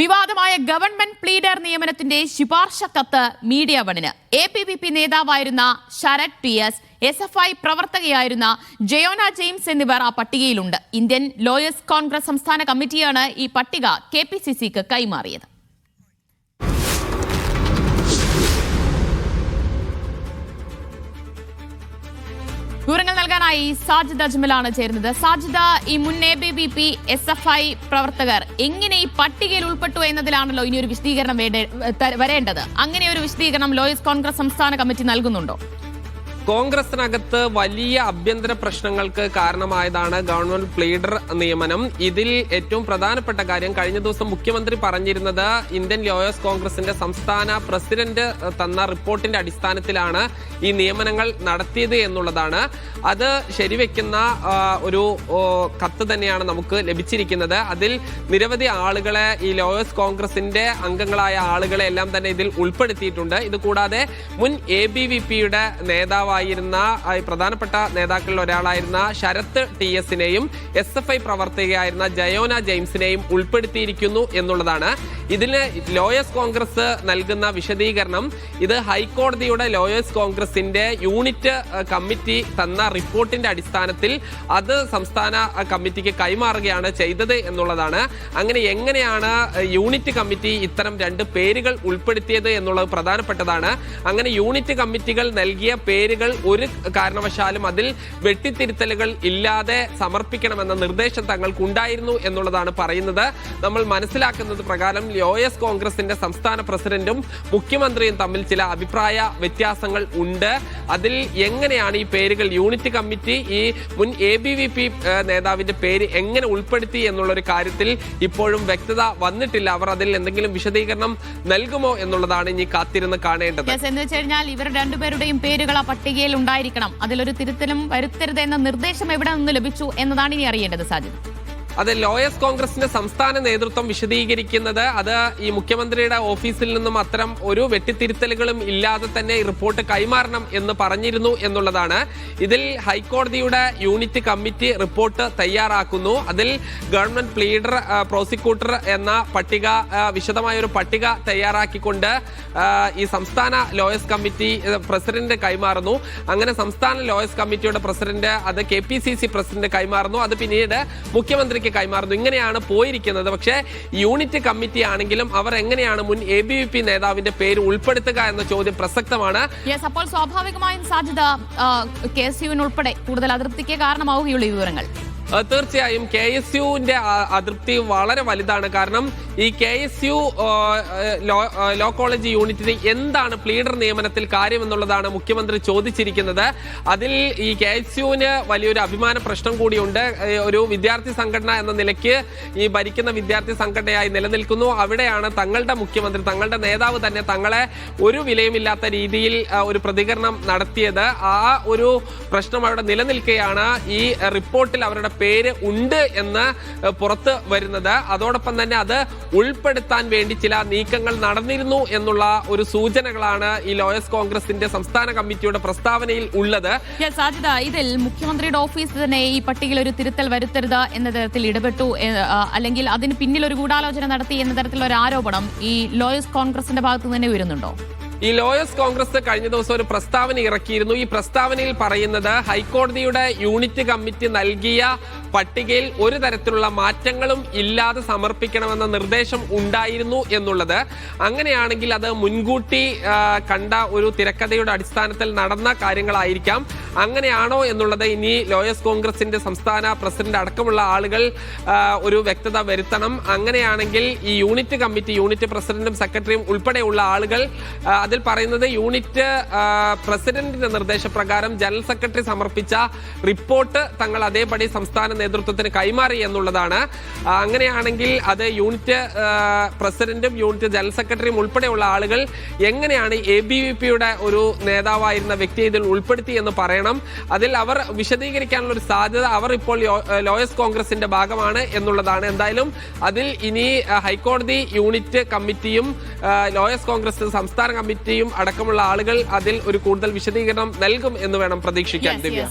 വിവാദമായ government pleader നിയമനത്തിന്റെ ശുപാർശ കത്ത് മീഡിയ വണിന് APVP നേതാവായിരുന്ന ശരത് PS, SFI പ്രവർത്തകയായിരുന്ന ജയോന ജെയിംസ് എന്നിവർ ആ പട്ടികയിലുണ്ട്. ഇന്ത്യൻ ലോയേഴ്സ് കോൺഗ്രസ് സംസ്ഥാന കമ്മിറ്റിയാണ് ഈ പട്ടിക KPCCക്ക് കൈമാറിയത്. വിവരങ്ങൾ നൽകാനായി സാജിദ അജ്മലാണ് ചേരുന്നത്. സാജിദ, ഈ മുൻ APVP SFI പ്രവർത്തകർ എങ്ങനെ ഈ പട്ടികയിൽ ഉൾപ്പെട്ടു എന്നതിലാണല്ലോ ഇനി ഒരു വിശദീകരണം വരേണ്ടത്. അങ്ങനെ ഒരു വിശദീകരണം ലോയേഴ്സ് കോൺഗ്രസ് സംസ്ഥാന കമ്മിറ്റി നൽകുന്നുണ്ടോ? കോൺഗ്രസിനകത്ത് വലിയ ആഭ്യന്തര പ്രശ്നങ്ങൾക്ക് കാരണമായതാണ് ഗവൺമെന്റ് പ്ലീഡർ നിയമനം. ഇതിൽ ഏറ്റവും പ്രധാനപ്പെട്ട കാര്യം, കഴിഞ്ഞ ദിവസം മുഖ്യമന്ത്രി പറഞ്ഞിരുന്നത് ഇന്ത്യൻ ലോയേഴ്സ് കോൺഗ്രസിന്റെ സംസ്ഥാന പ്രസിഡന്റ് തന്ന റിപ്പോർട്ടിന്റെ അടിസ്ഥാനത്തിലാണ് ഈ നിയമനങ്ങൾ നടത്തിയത് എന്നുള്ളതാണ്. അത് ശരിവെക്കുന്ന ഒരു കത്ത് തന്നെയാണ് നമുക്ക് ലഭിച്ചിരിക്കുന്നത്. അതിൽ നിരവധി ആളുകളെ, ഈ ലോയേഴ്സ് കോൺഗ്രസിന്റെ അംഗങ്ങളായ ആളുകളെ എല്ലാം തന്നെ ഇതിൽ ഉൾപ്പെടുത്തിയിട്ടുണ്ട്. ഇത് കൂടാതെ മുൻ ABVPയുടെ നേതാവായിരുന്ന പ്രധാനപ്പെട്ട നേതാക്കളിൽ ഒരാളായിരുന്ന ശരത് TSനെയും SFI പ്രവർത്തകയായിരുന്ന ജയോന ജെയിംസിനെയും ഉൾപ്പെടുത്തിയിരിക്കുന്നു എന്നുള്ളതാണ്. ഇതിന് ലോയേഴ്സ് കോൺഗ്രസ് നൽകുന്ന വിശദീകരണം, ഇത് ഹൈക്കോടതിയുടെ ലോയേഴ്സ് കോൺഗ്രസിന്റെ യൂണിറ്റ് കമ്മിറ്റി തന്ന റിപ്പോർട്ടിന്റെ അടിസ്ഥാനത്തിൽ അത് സംസ്ഥാന കമ്മിറ്റിക്ക് കൈമാറുകയാണ് ചെയ്തത് എന്നുള്ളതാണ്. അങ്ങനെ എങ്ങനെയാണ് യൂണിറ്റ് കമ്മിറ്റി ഇത്തരം രണ്ട് പേരുകൾ ഉൾപ്പെടുത്തിയത് എന്നുള്ളത് പ്രധാനപ്പെട്ടതാണ്. അങ്ങനെ യൂണിറ്റ് കമ്മിറ്റികൾ നൽകിയ പേരുകൾ ഒരു കാരണവശാലും അതിൽ വെട്ടിത്തിരുത്തലുകൾ ഇല്ലാതെ സമർപ്പിക്കണമെന്ന നിർദ്ദേശം തങ്ങൾക്കുണ്ടായിരുന്നു എന്നുള്ളതാണ് പറയുന്നത്. നമ്മൾ മനസ്സിലാക്കുന്നത് പ്രകാരം ലോയേഴ്സ് കോൺഗ്രസിന്റെ സംസ്ഥാന പ്രസിഡന്റും മുഖ്യമന്ത്രിയും തമ്മിൽ ചില അഭിപ്രായ വ്യത്യാസങ്ങൾ ഉണ്ട്. അതിൽ എങ്ങനെയാണ് ഈ പേരുകൾ, യൂണിറ്റ് കമ്മിറ്റി ഈ മുൻ ABVP നേതാവിന്റെ പേര് എങ്ങനെ ഉൾപ്പെടുത്തി എന്നുള്ളൊരു കാര്യത്തിൽ ഇപ്പോഴും വ്യക്തത വന്നിട്ടില്ല. അവർ അതിൽ എന്തെങ്കിലും വിശദീകരണം നൽകുമോ എന്നുള്ളതാണ് ഇനി കാത്തിരുന്ന് കാണേണ്ടത്. എന്ന് വെച്ച് കഴിഞ്ഞാൽ ഇവർ രണ്ടുപേരുടെയും പേരുകൾ ആ പട്ടികയിൽ ഉണ്ടായിരിക്കണം, അതിലൊരു തിരുത്തലും വരുത്തരുത് എന്ന നിർദ്ദേശം എവിടെ നിന്ന് ലഭിച്ചു എന്നതാണ് ഇനി അറിയേണ്ടത്. സാജിദ്, അത് ലോയേഴ്സ് കോൺഗ്രസിന്റെ സംസ്ഥാന നേതൃത്വം വിശദീകരിക്കുന്നത്, അത് ഈ മുഖ്യമന്ത്രിയുടെ ഓഫീസിൽ നിന്നും അത്തരം ഒരു വെട്ടിത്തിരുത്തലുകളും ഇല്ലാതെ തന്നെ ഈ റിപ്പോർട്ട് കൈമാറണം എന്ന് പറഞ്ഞിരുന്നു എന്നുള്ളതാണ്. ഇതിൽ ഹൈക്കോടതിയുടെ യൂണിറ്റ് കമ്മിറ്റി റിപ്പോർട്ട് തയ്യാറാക്കുന്നു. അതിൽ ഗവൺമെന്റ് പ്ലീഡർ, പ്രോസിക്യൂട്ടർ എന്ന പട്ടിക, വിശദമായ ഒരു പട്ടിക തയ്യാറാക്കിക്കൊണ്ട് ഈ സംസ്ഥാന ലോയേഴ്സ് കമ്മിറ്റി പ്രസിഡന്റ് കൈമാറുന്നു. അങ്ങനെ സംസ്ഥാന ലോയേഴ്സ് കമ്മിറ്റിയുടെ പ്രസിഡന്റ് അത് KPCC പ്രസിഡന്റ് കൈമാറുന്നു. അത് പിന്നീട് മുഖ്യമന്ത്രി കൈമാറുന്നു. ഇങ്ങനെയാണ് പോയിരിക്കുന്നത്. പക്ഷേ യൂണിറ്റ് കമ്മിറ്റി ആണെങ്കിലും അവർ എങ്ങനെയാണ് മുൻ ABVP നേതാവിന്റെ പേര് ഉൾപ്പെടുത്തുക എന്ന ചോദ്യം പ്രസക്തമാണ്. അപ്പോൾ സ്വാഭാവികമായും സാധ്യത KSUവിന് ഉൾപ്പെടെ കൂടുതൽ അതൃപ്തിക്ക് കാരണമാവുകയുള്ള വിവരങ്ങൾ. തീർച്ചയായും KSUവിന്റെ അതൃപ്തി വളരെ വലുതാണ്. കാരണം ഈ KSU ലോ കോളേജ് യൂണിറ്റിന് എന്താണ് പ്ലീഡർ നിയമനത്തിൽ കാര്യമെന്നുള്ളതാണ് മുഖ്യമന്ത്രി ചോദിച്ചിരിക്കുന്നത്. അതിൽ ഈ KSUവിന് വലിയൊരു അഭിമാന പ്രശ്നം കൂടിയുണ്ട്. ഒരു വിദ്യാർത്ഥി സംഘടന എന്ന നിലയ്ക്ക് ഈ ഭരിക്കുന്ന വിദ്യാർത്ഥി സംഘടനയായി നിലനിൽക്കുന്നു. അവിടെയാണ് തങ്ങളുടെ മുഖ്യമന്ത്രി, തങ്ങളുടെ നേതാവ് തന്നെ തങ്ങളെ ഒരു വിലയുമില്ലാത്ത രീതിയിൽ ഒരു പ്രതികരണം നടത്തിയത്. ആ ഒരു പ്രശ്നം അവിടെ നിലനിൽക്കുകയാണ് ഈ റിപ്പോർട്ടിൽ അവരുടെ പേര് ഉണ്ട് എന്ന് പുറത്ത് വരുന്നത്. അതോടൊപ്പം തന്നെ അത് ഉൾപ്പെടുത്താൻ വേണ്ടി ചില നീക്കങ്ങൾ നടന്നിരുന്നു എന്നുള്ള ഒരു സൂചനകളാണ് ഈ ലോയേഴ്സ് കോൺഗ്രസിന്റെ സംസ്ഥാന കമ്മിറ്റിയുടെ പ്രസ്താവനയിൽ ഉള്ളത്. സാധ്യത, ഇതിൽ മുഖ്യമന്ത്രിയുടെ ഓഫീസ് തന്നെ ഈ പട്ടികയിൽ ഒരു തിരുത്തൽ വരുത്തരുത് എന്ന തരത്തിൽ ഇടപെട്ടു, അല്ലെങ്കിൽ അതിന് പിന്നിൽ ഒരു ഗൂഢാലോചന നടത്തി എന്ന തരത്തിലുള്ള ഒരു ആരോപണം ഈ ലോയേഴ്സ് കോൺഗ്രസിന്റെ ഭാഗത്ത് തന്നെ വരുന്നുണ്ടോ? ഈ ലോയേഴ്സ് കോൺഗ്രസ് കഴിഞ്ഞ ദിവസം ഒരു പ്രസ്താവന ഇറക്കിയിരുന്നു. ഈ പ്രസ്താവനയിൽ പറയുന്നത്, ഹൈക്കോടതിയുടെ യൂണിറ്റ് കമ്മിറ്റി നൽകിയ പട്ടികയിൽ ഒരു തരത്തിലുള്ള മാറ്റങ്ങളും ഇല്ലാതെ സമർപ്പിക്കണമെന്ന നിർദ്ദേശം ഉണ്ടായിരുന്നു എന്നുള്ളത്. അങ്ങനെയാണെങ്കിൽ അത് മുൻകൂട്ടി കണ്ട ഒരു തിരക്കഥയുടെ അടിസ്ഥാനത്തിൽ നടന്ന കാര്യങ്ങളായിരിക്കാം. അങ്ങനെയാണോ എന്നുള്ളത് ഇനി ലോയേഴ്സ് കോൺഗ്രസിന്റെ സംസ്ഥാന പ്രസിഡന്റ് അടക്കമുള്ള ആളുകൾ ഒരു വ്യക്തത വരുത്തണം. അങ്ങനെയാണെങ്കിൽ ഈ യൂണിറ്റ് കമ്മിറ്റി, യൂണിറ്റ് പ്രസിഡന്റും സെക്രട്ടറിയും ഉൾപ്പെടെയുള്ള ആളുകൾ, അതിൽ പറയുന്നത് യൂണിറ്റ് പ്രസിഡന്റിന്റെ നിർദ്ദേശപ്രകാരം ജനറൽ സെക്രട്ടറി സമർപ്പിച്ച റിപ്പോർട്ട് തങ്ങൾ അതേപടി സംസ്ഥാന നേതൃത്വത്തിന് കൈമാറി എന്നുള്ളതാണ്. അങ്ങനെയാണെങ്കിൽ അത് യൂണിറ്റ് പ്രസിഡന്റും യൂണിറ്റ് ജനറൽ സെക്രട്ടറിയും ഉൾപ്പെടെയുള്ള ആളുകൾ എങ്ങനെയാണ് ABVPയുടെ ഒരു നേതാവായിരുന്ന വ്യക്തിയെ ഇതിൽ ഉൾപ്പെടുത്തി എന്ന് പറയണം. അതിൽ അവർ വിശദീകരിക്കാനുള്ള ഒരു സാധ്യത, അവർ ഇപ്പോൾ ലോയേഴ്സ് കോൺഗ്രസിന്റെ ഭാഗമാണ് എന്നുള്ളതാണ്. എന്തായാലും അതിൽ ഇനി ഹൈക്കോടതി യൂണിറ്റ് കമ്മിറ്റിയും ലോയേഴ്സ് കോൺഗ്രസ് സംസ്ഥാന കമ്മിറ്റിയും അടക്കമുള്ള ആളുകൾ അതിൽ ഒരു കൂടുതൽ വിശദീകരണം നൽകും എന്ന് വേണം പ്രതീക്ഷിക്കാൻ. ദിവ്യ.